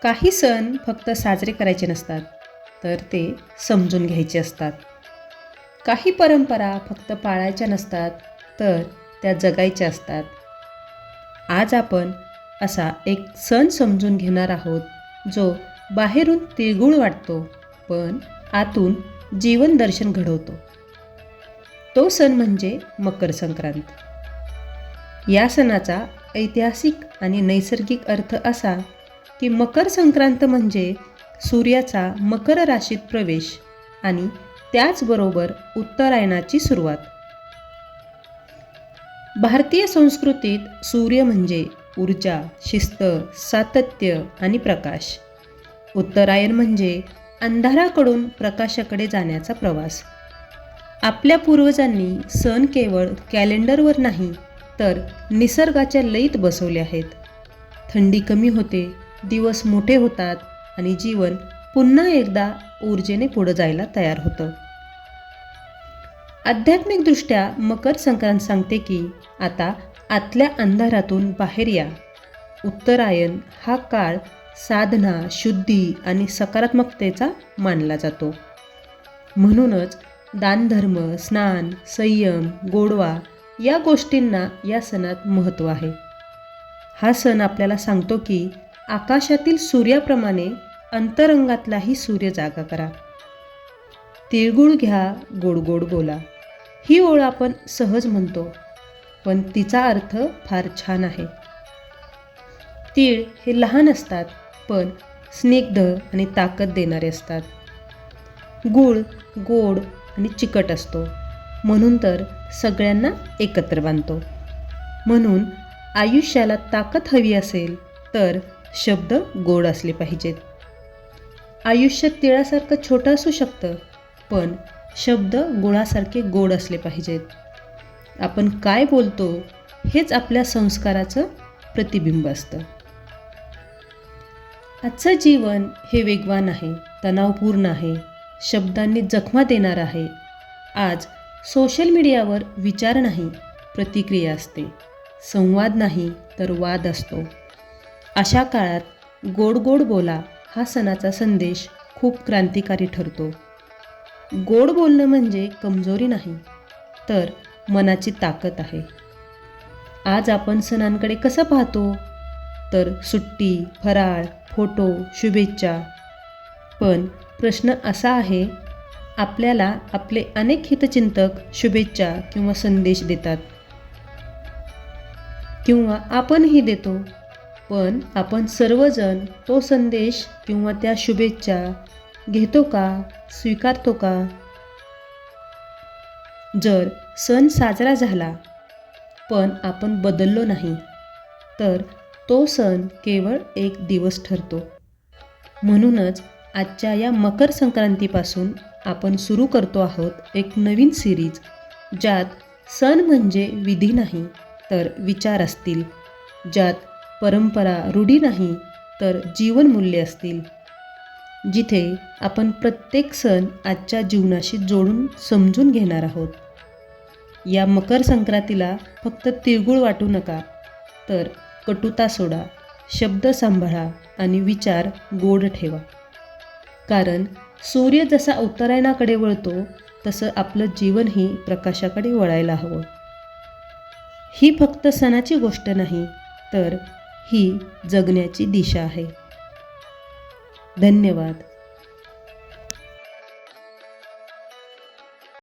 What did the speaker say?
काही सण फक्त साजरे करायचे नसतात, तर ते समजून घ्यायचे असतात. काही परंपरा फक्त पाळायच्या नसतात, तर त्या जगायच्या असतात. आज आपण असा एक सण समजून घेणार आहोत, जो बाहेरून तिळगुळ वाटतो, पण आतून जीवन दर्शन घडवतो. तो सण म्हणजे मकर संक्रांत. या सणाचा ऐतिहासिक आणि नैसर्गिक अर्थ असा की मकर संक्रांत म्हणजे सूर्याचा मकर राशीत प्रवेश आणि त्याचबरोबर उत्तरायणाची सुरुवात. भारतीय संस्कृतीत सूर्य म्हणजे ऊर्जा, शिस्त, सातत्य आणि प्रकाश. उत्तरायण म्हणजे अंधाराकडून प्रकाशाकडे जाण्याचा प्रवास. आपल्या पूर्वजांनी सण केवळ कॅलेंडरवर नाही, तर निसर्गाच्या लयीत बसवले आहेत. थंडी कमी होते, दिवस मोठे होतात आणि जीवन पुन्हा एकदा ऊर्जेने पुढे जायला तयार होतं. आध्यात्मिकदृष्ट्या मकर संक्रांत सांगते की आता आतल्या अंधारातून बाहेर या. उत्तरायण हा काळ साधना, शुद्धी आणि सकारात्मकतेचा मानला जातो. म्हणूनच दानधर्म, स्नान, संयम, गोडवा या गोष्टींना या सणात महत्त्व आहे. हा सण आपल्याला सांगतो की आकाशातील सूर्याप्रमाणे अंतरंगातलाही सूर्य जागा करा. तिळगुळ घ्या, गोड गोड बोला. ही ओळ आपण सहज म्हणतो, पण तिचा अर्थ फार छान आहे. तीळ हे लहान असतात, पण स्निग्ध आणि ताकद देणारे असतात. गूळ गोड आणि चिकट असतो, म्हणून तर सगळ्यांना एकत्र बांधतो. म्हणून आयुष्याला ताकद हवी असेल तर शब्द गोड असले पाहिजेत. आयुष्य तिळासारखं छोटं असू शकतं, पण शब्द गुळासारखे गोड असले पाहिजेत. आपण काय बोलतो हेच आपल्या संस्काराचं प्रतिबिंब असतं. आजचं जीवन हे वेगवान आहे, तणावपूर्ण आहे, शब्दांनी जखमा देणार आहे. आज सोशल मीडियावर विचार नाही, प्रतिक्रिया असते. संवाद नाही तर वाद असतो. अशा काळात गोड गोड बोला हा सणाचा संदेश खूप क्रांतिकारी ठरतो. गोड बोलणं म्हणजे कमजोरी नाही, तर मनाची ताकद आहे. आज आपण सणांकडे कसं पाहतो, तर सुट्टी, फराळ, फोटो, शुभेच्छा. पण प्रश्न असा आहे, आपल्याला आपले अनेक हितचिंतक शुभेच्छा किंवा संदेश देतात, किंवा आपणही देतो. पण आपण सर्वजण तो संदेश किंवा त्या शुभेच्छा घेतो का, स्वीकारतो का? जर सण साजरा झाला पण आपण बदललो नाही, तर तो सण केवळ एक दिवस ठरतो. म्हणूनच आजच्या या मकर संक्रांतीपासून आपण सुरू करतो आहोत एक नवीन सिरीज, ज्यात सण म्हणजे विधी नाही तर विचार असतील, ज्यात परंपरा, रूढी नाही तर जीवनमूल्ये असतील, जिथे आपण प्रत्येक सण आजच्या जीवनाशी जोडून समजून घेणार आहोत. या मकर संक्रांतीला फक्त तिळगुळ वाटू नका, तर कटुता सोडा, शब्द सांभाळा आणि विचार गोड ठेवा. कारण सूर्य जसा उत्तरायणाकडे वळतो, तसं आपलं जीवनही प्रकाशाकडे वळायला हवं. ही फक्त सणाची गोष्ट नाही, तर ही जगण्याची दिशा आहे. धन्यवाद.